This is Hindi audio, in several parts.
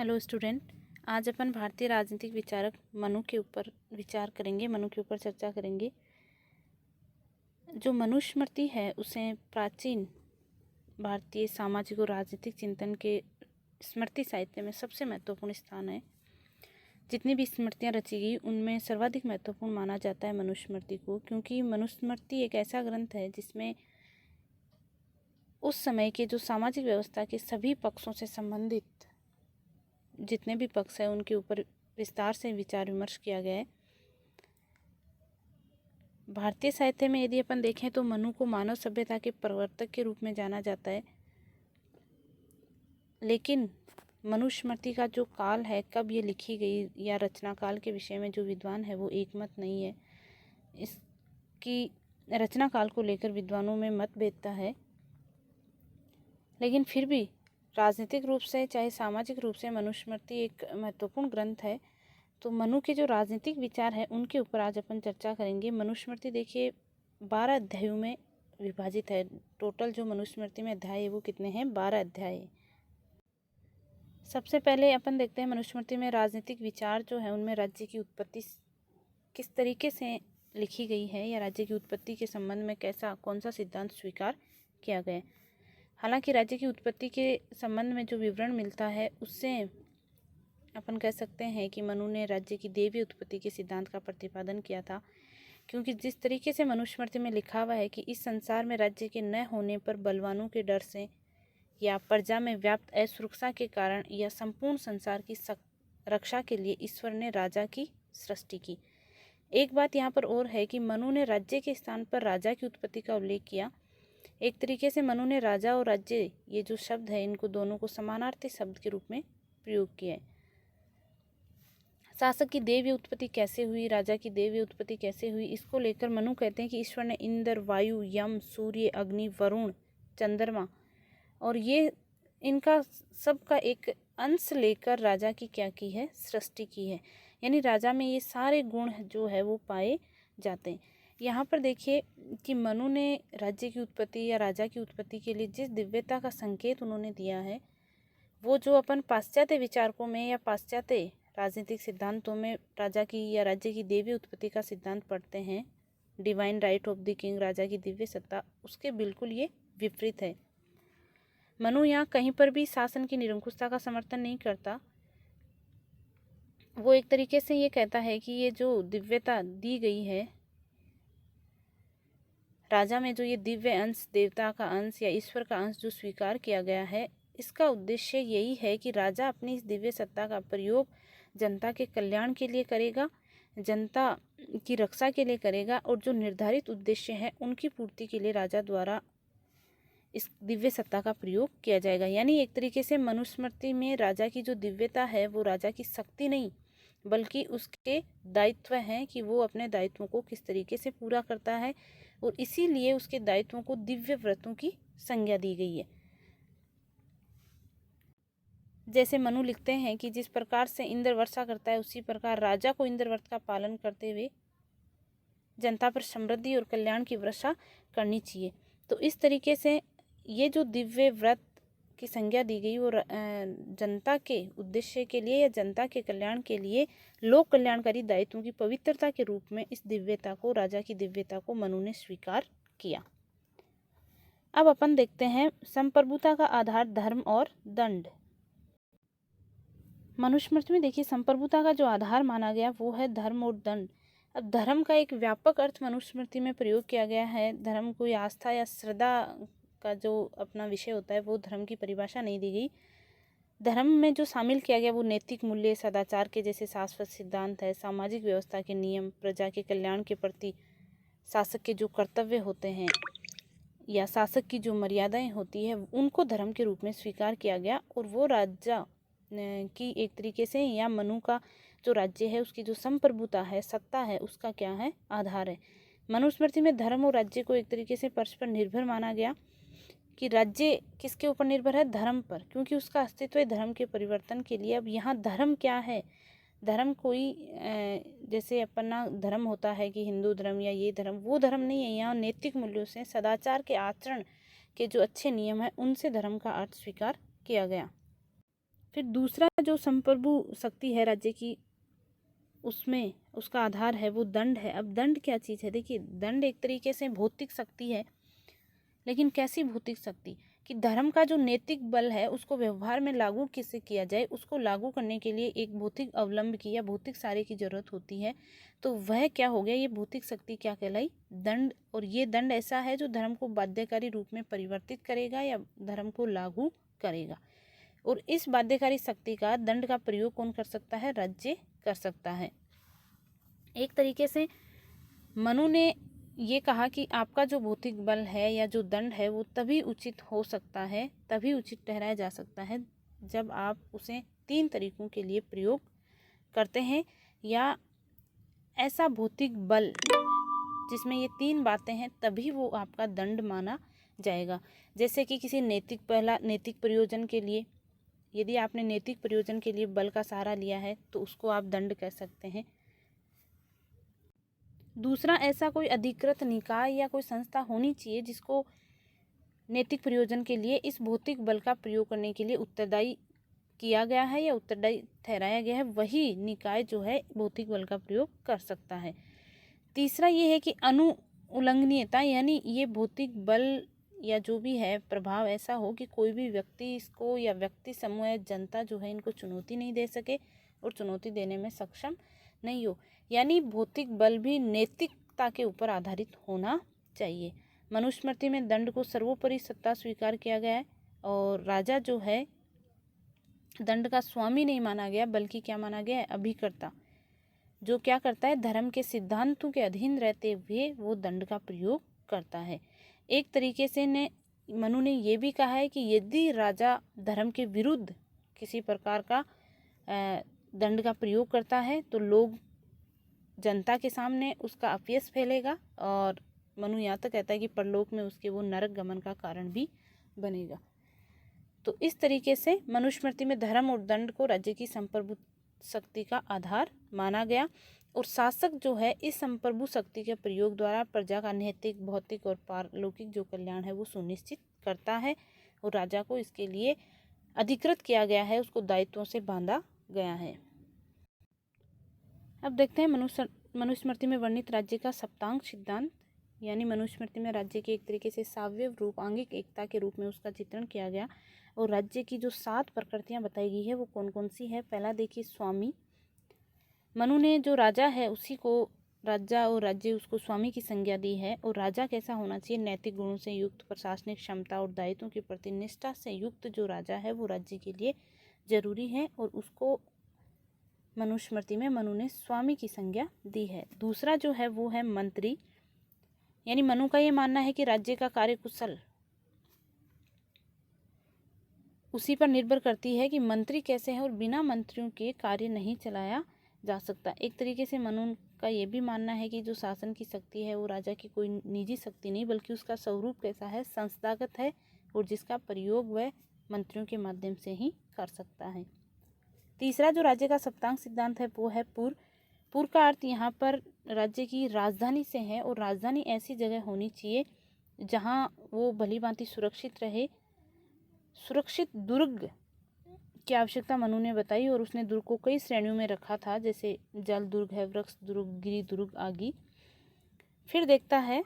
Hello student. आज अपन भारतीय राजनीतिक विचारक मनु के ऊपर विचार करेंगे, मनु के ऊपर चर्चा करेंगे। जो मनुस्मृति है उसे प्राचीन भारतीय सामाजिक और राजनीतिक चिंतन के स्मृति साहित्य में सबसे महत्वपूर्ण स्थान है। जितनी भी स्मृतियाँ रची गई उनमें सर्वाधिक महत्वपूर्ण माना जाता है मनुस्मृति को, क्योंकि मनुस्मृति एक ऐसा ग्रंथ है जिसमें उस समय के जो सामाजिक व्यवस्था के सभी पक्षों से संबंधित जितने भी पक्ष हैं उनके ऊपर विस्तार से विचार विमर्श किया गया है। भारतीय साहित्य में यदि अपन देखें तो मनु को मानव सभ्यता के प्रवर्तक के रूप में जाना जाता है, लेकिन मनुस्मृति का जो काल है, कब ये लिखी गई या रचना काल के विषय में जो विद्वान है वो एकमत नहीं है। इसकी रचना काल को लेकर विद्वानों में मतभेदता है, लेकिन फिर भी राजनीतिक रूप से चाहे सामाजिक रूप से मनुस्मृति एक महत्वपूर्ण ग्रंथ है। तो मनु के जो राजनीतिक विचार है उनके ऊपर आज अपन चर्चा करेंगे। मनुस्मृति देखिए 12 अध्यायों में विभाजित है। टोटल जो मनुस्मृति में अध्याय है वो कितने हैं? 12 अध्याय। सबसे पहले अपन देखते हैं मनुस्मृति में राजनीतिक विचार जो है उनमें राज्य की उत्पत्ति किस तरीके से लिखी गई है या राज्य की उत्पत्ति के संबंध में कौन सा सिद्धांत स्वीकार किया गया है। हालांकि राज्य की उत्पत्ति के संबंध में जो विवरण मिलता है उससे अपन कह सकते हैं कि मनु ने राज्य की दैवीय उत्पत्ति के सिद्धांत का प्रतिपादन किया था, क्योंकि जिस तरीके से मनुस्मृति में लिखा हुआ है कि इस संसार में राज्य के न होने पर बलवानों के डर से या प्रजा में व्याप्त असुरक्षा के कारण या संपूर्ण संसार की रक्षा के लिए ईश्वर ने राजा की सृष्टि की। एक बात यहाँ पर और है कि मनु ने राज्य के स्थान पर राजा की उत्पत्ति का उल्लेख किया। एक तरीके से मनु ने राजा और राज्य ये जो शब्द है इनको दोनों को समानार्थी शब्द के रूप में प्रयोग किया है। शासक की दैवीय उत्पत्ति कैसे हुई, राजा की दैवीय उत्पत्ति कैसे हुई, इसको लेकर मनु कहते हैं कि ईश्वर ने इंद्र, वायु, यम, सूर्य, अग्नि, वरुण, चंद्रमा और ये इनका सबका एक अंश लेकर राजा की क्या की है? सृष्टि की है। यानी राजा में ये सारे गुण जो है वो पाए जाते हैं। यहाँ पर देखिए कि मनु ने राज्य की उत्पत्ति या राजा की उत्पत्ति के लिए जिस दिव्यता का संकेत उन्होंने दिया है वो जो अपन पाश्चात्य विचारकों में या पाश्चात्य राजनीतिक सिद्धांतों में राजा की या राज्य की दैवीय उत्पत्ति का सिद्धांत पढ़ते हैं, divine right of the king, राजा की दिव्य सत्ता, उसके बिल्कुल ये विपरीत है। मनु यहाँ कहीं पर भी शासन की निरंकुशता का समर्थन नहीं करता। वो एक तरीके से ये कहता है कि ये जो दिव्यता दी गई है राजा में, जो ये दिव्य अंश, देवता का अंश या ईश्वर का अंश जो स्वीकार किया गया है, इसका उद्देश्य यही है कि राजा अपनी इस दिव्य सत्ता का प्रयोग जनता के कल्याण के लिए करेगा, जनता की रक्षा के लिए करेगा और जो निर्धारित उद्देश्य है उनकी पूर्ति के लिए राजा द्वारा इस दिव्य सत्ता का प्रयोग किया जाएगा। यानी एक तरीके से मनुस्मृति में राजा की जो दिव्यता है वो राजा की शक्ति नहीं बल्कि उसके दायित्व हैं कि वो अपने दायित्वों को किस तरीके से पूरा करता है, और इसीलिए उसके दायित्वों को दिव्य व्रतों की संज्ञा दी गई है। जैसे मनु लिखते हैं कि जिस प्रकार से इंद्र वर्षा करता है उसी प्रकार राजा को इंद्र व्रत का पालन करते हुए जनता पर समृद्धि और कल्याण की वर्षा करनी चाहिए। तो इस तरीके से ये जो दिव्य व्रत की संज्ञा दी गई वो जनता के उद्देश्य के लिए या जनता के कल्याण के लिए लोक कल्याणकारी दायित्वों की पवित्रता के रूप में इस दिव्यता को, राजा की दिव्यता को मनु ने स्वीकार किया। अब अपन देखते हैं संप्रभुता का आधार धर्म और दंड। मनुस्मृति में देखिए संप्रभुता का जो आधार माना गया वो है धर्म और दंड। अब धर्म का एक व्यापक अर्थ मनुस्मृति में प्रयोग किया गया है। धर्म कोई आस्था या श्रद्धा का जो अपना विषय होता है वो धर्म की परिभाषा नहीं दी गई। धर्म में जो शामिल किया गया वो नैतिक मूल्य, सदाचार के जैसे शाश्वत सिद्धांत है, सामाजिक व्यवस्था के नियम, प्रजा के कल्याण के प्रति शासक के जो कर्तव्य होते हैं या शासक की जो मर्यादाएं होती है उनको धर्म के रूप में स्वीकार किया गया। और वो राजा की एक तरीके से या मनु का जो राज्य है उसकी जो संप्रभुता है, सत्ता है, उसका क्या है? आधार है। मनुस्मृति में धर्म और राज्य को एक तरीके से परस्पर निर्भर माना गया कि राज्य किसके ऊपर निर्भर है? धर्म पर, क्योंकि उसका अस्तित्व है धर्म के परिवर्तन के लिए। अब यहाँ धर्म क्या है? धर्म कोई जैसे अपना धर्म होता है कि हिंदू धर्म या ये धर्म, वो धर्म नहीं है। यहाँ नैतिक मूल्यों से, सदाचार के आचरण के जो अच्छे नियम हैं उनसे धर्म का अर्थ स्वीकार किया गया। फिर दूसरा जो संप्रभु शक्ति है राज्य की, उसमें उसका आधार है वो दंड है। अब दंड क्या चीज़ है? देखिए, दंड एक तरीके से भौतिक शक्ति है, लेकिन कैसी भौतिक शक्ति कि धर्म का जो नैतिक बल है उसको व्यवहार में लागू कैसे किया जाए, उसको लागू करने के लिए एक भौतिक अवलंब की या भौतिक सारे की जरूरत होती है। तो वह क्या हो गया, ये भौतिक शक्ति क्या कहलाई? दंड। और ये दंड ऐसा है जो धर्म को बाध्यकारी रूप में परिवर्तित करेगा या धर्म को लागू करेगा। और इस बाध्यकारी शक्ति का, दंड का प्रयोग कौन कर सकता है? राज्य कर सकता है। एक तरीके से मनु ने ये कहा कि आपका जो भौतिक बल है या जो दंड है वो तभी उचित हो सकता है, तभी उचित ठहराया जा सकता है जब आप उसे 3 तरीकों के लिए प्रयोग करते हैं, या ऐसा भौतिक बल जिसमें ये 3 बातें हैं, तभी वो आपका दंड माना जाएगा। जैसे कि किसी नैतिक प्रयोजन के लिए, यदि आपने नैतिक प्रयोजन के लिए बल का सहारा लिया है तो उसको आप दंड कह सकते हैं। दूसरा, ऐसा कोई अधिकृत निकाय या कोई संस्था होनी चाहिए जिसको नैतिक प्रयोजन के लिए इस भौतिक बल का प्रयोग करने के लिए उत्तरदायी किया गया है या उत्तरदायी ठहराया गया है, वही निकाय जो है भौतिक बल का प्रयोग कर सकता है। तीसरा ये है कि अनुउल्लंघनीयता, यानी ये भौतिक बल या जो भी है प्रभाव ऐसा हो कि कोई भी व्यक्ति इसको या व्यक्ति समूह या जनता जो है इनको चुनौती नहीं दे सके और चुनौती देने में सक्षम नहीं हो। यानी भौतिक बल भी नैतिकता के ऊपर आधारित होना चाहिए। मनुस्मृति में दंड को सर्वोपरि सत्ता स्वीकार किया गया है और राजा जो है दंड का स्वामी नहीं माना गया, बल्कि क्या माना गया है? अभिकर्ता, जो क्या करता है? धर्म के सिद्धांतों के अधीन रहते हुए वो दंड का प्रयोग करता है। एक तरीके से मनु ने ये भी कहा है कि यदि राजा धर्म के विरुद्ध किसी प्रकार का दंड का प्रयोग करता है तो लोग जनता के सामने उसका अपयश फैलेगा, और मनु यहाँ तक कहता है कि परलोक में उसके वो नरक गमन का कारण भी बनेगा। तो इस तरीके से मनुस्मृति में धर्म और दंड को राज्य की संप्रभु शक्ति का आधार माना गया, और शासक जो है इस संप्रभु शक्ति के प्रयोग द्वारा प्रजा का नैतिक, भौतिक और पारलौकिक जो कल्याण है वो सुनिश्चित करता है, और राजा को इसके लिए अधिकृत किया गया है, उसको दायित्वों से बांधा गया है। अब देखते हैं मनुस्मृति में वर्णित राज्य का सप्तांग सिद्धांत, यानी मनुस्मृति में राज्य के एक तरीके से सावयव रूप, आंगिक एकता के रूप में उसका चित्रण किया गया, और राज्य की जो 7 प्रकृतियां बताई गई है वो कौन कौन सी है? पहला देखिए, स्वामी। मनु ने जो राजा है उसी को राजा और राज्य उसको स्वामी की संज्ञा दी है। और राजा कैसा होना चाहिए? नैतिक गुणों से युक्त, प्रशासनिक क्षमता और दायित्वों के प्रति निष्ठा से युक्त जो राजा है वो राज्य के लिए जरूरी है, और उसको मनुस्मृति में मनु ने स्वामी की संज्ञा दी है। दूसरा जो है वो है मंत्री, यानी मनु का ये मानना है कि राज्य का कार्य कुशल उसी पर निर्भर करती है कि मंत्री कैसे हैं, और बिना मंत्रियों के कार्य नहीं चलाया जा सकता। एक तरीके से मनु का ये भी मानना है कि जो शासन की शक्ति है वो राजा की कोई निजी शक्ति नहीं, बल्कि उसका स्वरूप कैसा है? संस्थागत है, और जिसका प्रयोग वह मंत्रियों के माध्यम से ही कर सकता है। तीसरा जो राज्य का सप्तांग सिद्धांत है वो है पूर्व। पूर्व का अर्थ यहाँ पर राज्य की राजधानी से है, और राजधानी ऐसी जगह होनी चाहिए जहाँ वो भली भांति सुरक्षित रहे। सुरक्षित दुर्ग की आवश्यकता मनु ने बताई, और उसने दुर्ग को कई श्रेणियों में रखा था, जैसे जल दुर्ग है, वृक्ष दुर्ग, गिरि दुर्ग आदि। फिर देखता है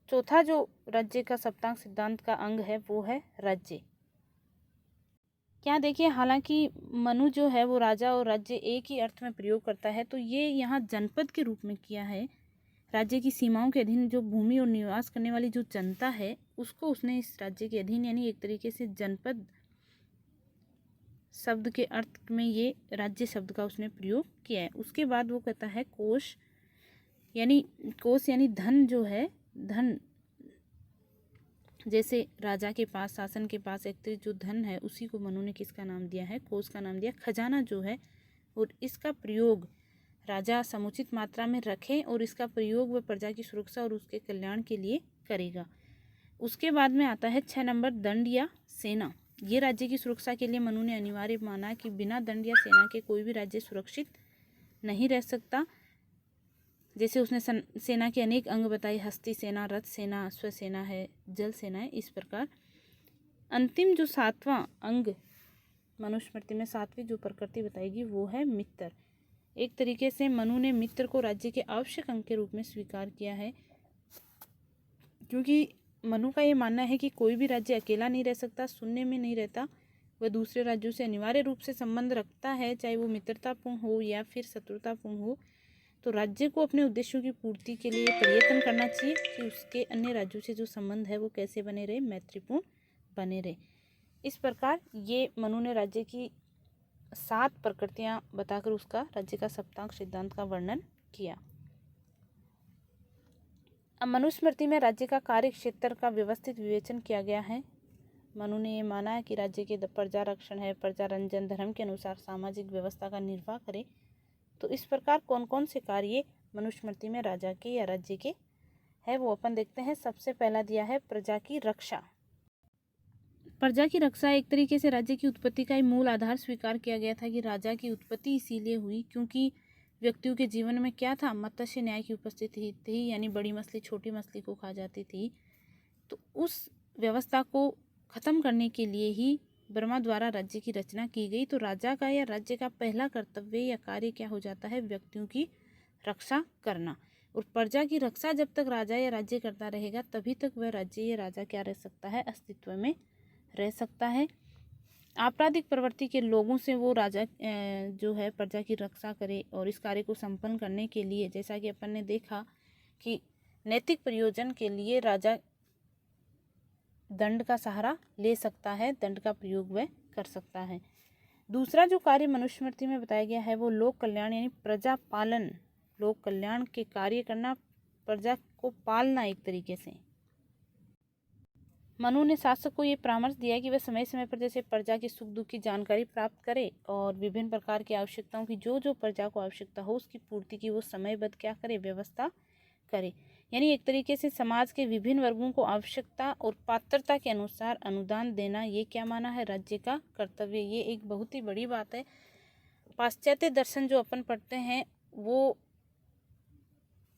चौथा जो राज्य का सप्तांग सिद्धांत का अंग है वो है राज्य। क्या देखिए, हालांकि मनु जो है वो राजा और राज्य एक ही अर्थ में प्रयोग करता है, तो ये यहाँ जनपद के रूप में किया है। राज्य की सीमाओं के अधीन जो भूमि और निवास करने वाली जो जनता है उसको उसने इस राज्य के अधीन, यानी एक तरीके से जनपद शब्द के अर्थ में ये राज्य शब्द का उसने प्रयोग किया है। उसके बाद वो कहता है कोश, यानी धन जो है, धन जैसे राजा के पास, शासन के पास एकत्रित जो धन है उसी को मनु ने किसका नाम दिया है? कोष का नाम दिया। खजाना जो है, और इसका प्रयोग राजा समुचित मात्रा में रखे, और इसका प्रयोग वह प्रजा की सुरक्षा और उसके कल्याण के लिए करेगा। उसके बाद में आता है 6 नंबर, दंड या सेना। ये राज्य की सुरक्षा के लिए मनु ने अनिवार्य माना कि बिना दंड या सेना के कोई भी राज्य सुरक्षित नहीं रह सकता। जैसे उसने सेना के अनेक अंग बताए, हस्ती सेना, रथ सेना, अश्व सेना है, जल सेना है, इस प्रकार। अंतिम जो 7वां अंग मनुस्मृति में 7वीं जो प्रकृति बताएगी वो है मित्र। एक तरीके से मनु ने मित्र को राज्य के आवश्यक अंग के रूप में स्वीकार किया है, क्योंकि मनु का ये मानना है कि कोई भी राज्य अकेला नहीं रह सकता, शून्य में नहीं रहता। वह दूसरे राज्यों से अनिवार्य रूप से संबंध रखता है, चाहे वो मित्रतापूर्ण हो या फिर शत्रुतापूर्ण हो। तो राज्य को अपने उद्देश्यों की पूर्ति के लिए प्रयत्न करना चाहिए कि उसके अन्य राज्यों से जो संबंध है वो कैसे बने रहे, मैत्रीपूर्ण बने रहे। इस प्रकार ये मनु ने राज्य की 7 प्रकृतियां बताकर उसका राज्य का सप्तांग सिद्धांत का वर्णन किया। अब मनुस्मृति में राज्य का कार्य क्षेत्र का व्यवस्थित विवेचन किया गया है। मनु ने ये माना है कि राज्य के प्रजा रक्षण है, प्रजा रंजन, धर्म के अनुसार सामाजिक व्यवस्था का निर्वाह करे। तो इस प्रकार कौन कौन से कार्य मनुस्मृति में राजा के या राज्य के है वो अपन देखते हैं। सबसे पहला दिया है प्रजा की रक्षा। प्रजा की रक्षा एक तरीके से राज्य की उत्पत्ति का ही मूल आधार स्वीकार किया गया था कि राजा की उत्पत्ति इसीलिए हुई क्योंकि व्यक्तियों के जीवन में क्या था, मत्स्य न्याय की उपस्थिति थी, यानी बड़ी मछली छोटी मछली को खा जाती थी। तो उस व्यवस्था को खत्म करने के लिए ही ब्रह्मा द्वारा राज्य की रचना की गई। तो राजा का या राज्य का पहला कर्तव्य या कार्य क्या हो जाता है, व्यक्तियों की रक्षा करना। और प्रजा की रक्षा जब तक राजा या राज्य करता रहेगा तभी तक वह राज्य या राजा क्या रह सकता है, अस्तित्व में रह सकता है। आपराधिक प्रवृत्ति के लोगों से वो राजा जो है प्रजा की रक्षा करे। और इस कार्य को संपन्न करने के लिए जैसा कि अपन ने देखा कि नैतिक प्रयोजन के लिए राजा दंड का सहारा ले सकता है, दंड का प्रयोग वह कर सकता है। दूसरा जो कार्य मनुस्मृति में बताया गया है वो लोक कल्याण यानी प्रजा पालन, लोक कल्याण के कार्य करना, प्रजा को पालना। एक तरीके से मनु ने शासक को ये परामर्श दिया कि वह समय समय पर जैसे प्रजा के सुख दुख की जानकारी प्राप्त करे और विभिन्न प्रकार की आवश्यकताओं की जो प्रजा को आवश्यकता हो उसकी पूर्ति की वो समयबद्ध क्या करे, व्यवस्था करे। यानी एक तरीके से समाज के विभिन्न वर्गों को आवश्यकता और पात्रता के अनुसार अनुदान देना, ये क्या माना है, राज्य का कर्तव्य। ये एक बहुत ही बड़ी बात है। पाश्चात्य दर्शन जो अपन पढ़ते हैं वो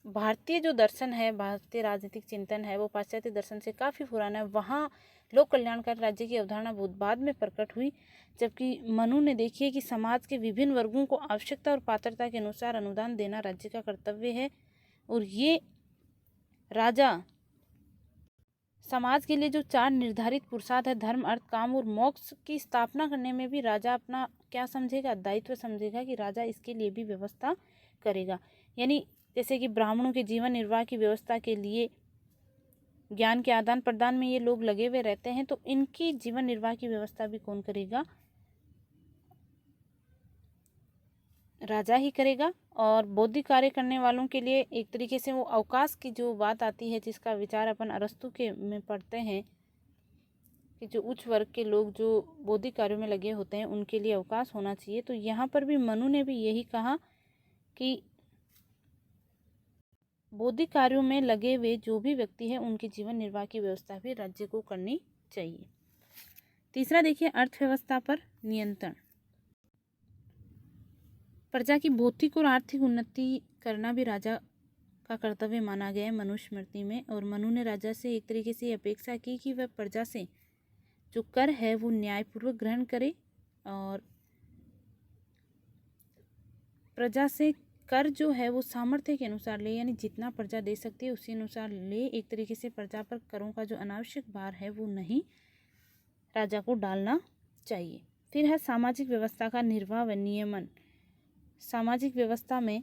भारतीय जो दर्शन है, भारतीय राजनीतिक चिंतन है वो पाश्चात्य दर्शन से काफ़ी पुराना है। वहाँ लोक कल्याणकारी राज्य की अवधारणा बहुत बाद में प्रकट हुई, जबकि मनु ने देखिए कि समाज के विभिन्न वर्गों को आवश्यकता और पात्रता के अनुसार अनुदान देना राज्य का कर्तव्य है। और ये राजा समाज के लिए जो 4 निर्धारित पुरुषार्थ है, धर्म, अर्थ, काम और मोक्ष की स्थापना करने में भी राजा अपना क्या समझेगा, दायित्व समझेगा कि राजा इसके लिए भी व्यवस्था करेगा। यानी जैसे कि ब्राह्मणों के जीवन निर्वाह की व्यवस्था के लिए ज्ञान के आदान प्रदान में ये लोग लगे हुए रहते हैं, तो इनकी जीवन निर्वाह की व्यवस्था भी कौन करेगा, राजा ही करेगा। और बौद्धिक कार्य करने वालों के लिए एक तरीके से वो अवकाश की जो बात आती है, जिसका विचार अपन अरस्तु के में पढ़ते हैं कि जो उच्च वर्ग के लोग जो बौद्धिक कार्यों में लगे होते हैं उनके लिए अवकाश होना चाहिए। तो यहाँ पर भी मनु ने भी यही कहा कि बौद्धिक कार्यों में लगे हुए जो भी व्यक्ति है उनके जीवन निर्वाह की व्यवस्था भी राज्य को करनी चाहिए। तीसरा देखिए अर्थव्यवस्था पर नियंत्रण। प्रजा की भौतिक और आर्थिक उन्नति करना भी राजा का कर्तव्य माना गया है मनुस्मृति में। और मनु ने राजा से एक तरीके से अपेक्षा की कि वह प्रजा से जो कर है वो न्यायपूर्वक ग्रहण करे और प्रजा से कर जो है वो सामर्थ्य के अनुसार ले, यानी जितना प्रजा दे सकती है उसी अनुसार ले। एक तरीके से प्रजा पर करों का जो अनावश्यक भार है वो नहीं राजा को डालना चाहिए। फिर है सामाजिक व्यवस्था का निर्वाह व नियमन। सामाजिक व्यवस्था में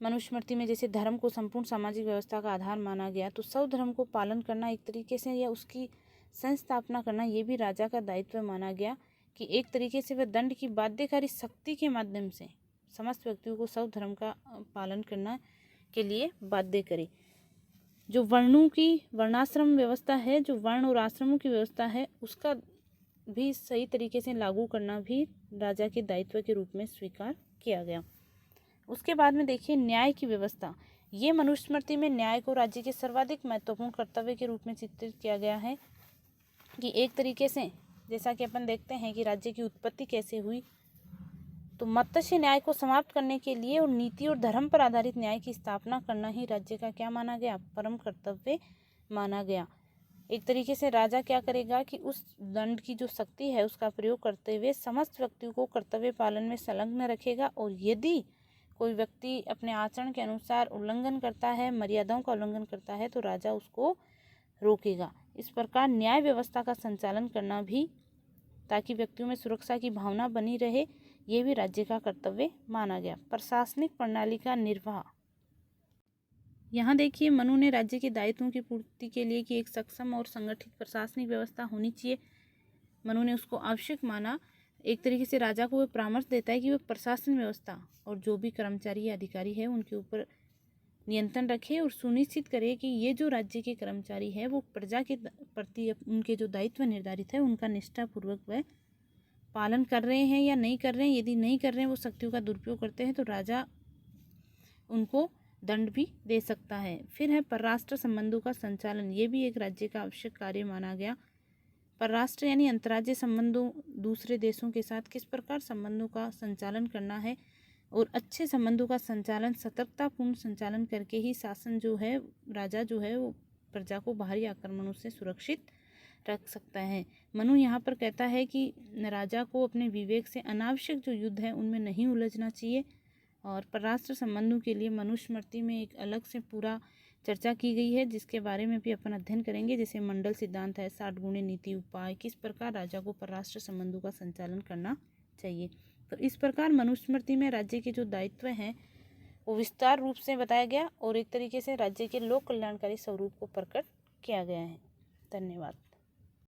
मनुस्मृति में जैसे धर्म को संपूर्ण सामाजिक व्यवस्था का आधार माना गया, तो सब धर्म को पालन करना एक तरीके से या उसकी संस्थापना करना ये भी राजा का दायित्व माना गया कि एक तरीके से वह दंड की बाध्यकारी शक्ति के माध्यम से समस्त व्यक्तियों को सब धर्म का पालन करना के लिए बाध्य करे। जो वर्णों की वर्णाश्रम व्यवस्था है, जो वर्ण और आश्रमों की व्यवस्था है, उसका भी सही तरीके से लागू करना भी राजा के दायित्व के रूप में स्वीकार किया गया। उसके बाद में देखिए न्याय की व्यवस्था। ये मनुस्मृति में न्याय को राज्य के सर्वाधिक महत्वपूर्ण कर्तव्य के रूप में चित्रित किया गया है कि एक तरीके से जैसा कि अपन देखते हैं कि राज्य की उत्पत्ति कैसे हुई, तो मत्स्य न्याय को समाप्त करने के लिए और नीति और धर्म पर आधारित न्याय की स्थापना करना ही राज्य का क्या माना गया, परम कर्तव्य माना गया। एक तरीके से राजा क्या करेगा कि उस दंड की जो शक्ति है उसका प्रयोग करते हुए समस्त व्यक्तियों को कर्तव्य पालन में संलग्न रखेगा, और यदि कोई व्यक्ति अपने आचरण के अनुसार उल्लंघन करता है, मर्यादाओं का उल्लंघन करता है, तो राजा उसको रोकेगा। इस प्रकार न्याय व्यवस्था का संचालन करना भी, ताकि व्यक्तियों में सुरक्षा की भावना बनी रहे, ये भी राज्य का कर्तव्य माना गया। प्रशासनिक प्रणाली का निर्वाह। यहाँ देखिए, मनु ने राज्य के दायित्वों की पूर्ति के लिए कि एक सक्षम और संगठित प्रशासनिक व्यवस्था होनी चाहिए, मनु ने उसको आवश्यक माना। एक तरीके से राजा को वह परामर्श देता है कि वह प्रशासन व्यवस्था और जो भी कर्मचारी या अधिकारी है उनके ऊपर नियंत्रण रखे और सुनिश्चित करे कि ये जो राज्य के कर्मचारी है वो प्रजा के प्रति उनके जो दायित्व निर्धारित है उनका निष्ठापूर्वक वह पालन कर रहे हैं या नहीं कर रहे हैं। यदि नहीं कर रहे हैं, वो शक्तियों का दुरुपयोग करते हैं, तो राजा उनको दंड भी दे सकता है। फिर है परराष्ट्र संबंधों का संचालन। ये भी एक राज्य का आवश्यक कार्य माना गया। परराष्ट्र यानी अंतर्राज्यीय संबंधों, दूसरे देशों के साथ किस प्रकार संबंधों का संचालन करना है, और अच्छे संबंधों का संचालन सतर्कतापूर्ण संचालन करके ही शासन जो है, राजा जो है वो प्रजा को बाहरी आक्रमणों से सुरक्षित रख सकता है। मनु यहाँ पर कहता है कि राजा को अपने विवेक से अनावश्यक जो युद्ध है उनमें नहीं उलझना चाहिए। और परराष्ट्र संबंधों के लिए मनुस्मृति में एक अलग से पूरा चर्चा की गई है, जिसके बारे में भी अपन अध्ययन करेंगे। जैसे मंडल सिद्धांत है, 60 गुणे नीति उपाय, किस प्रकार राजा को परराष्ट्र संबंधों का संचालन करना चाहिए। तो इस प्रकार मनुस्मृति में राज्य के जो दायित्व हैं वो विस्तार रूप से बताया गया और एक तरीके से राज्य के लोक कल्याणकारी स्वरूप को प्रकट किया गया है। धन्यवाद।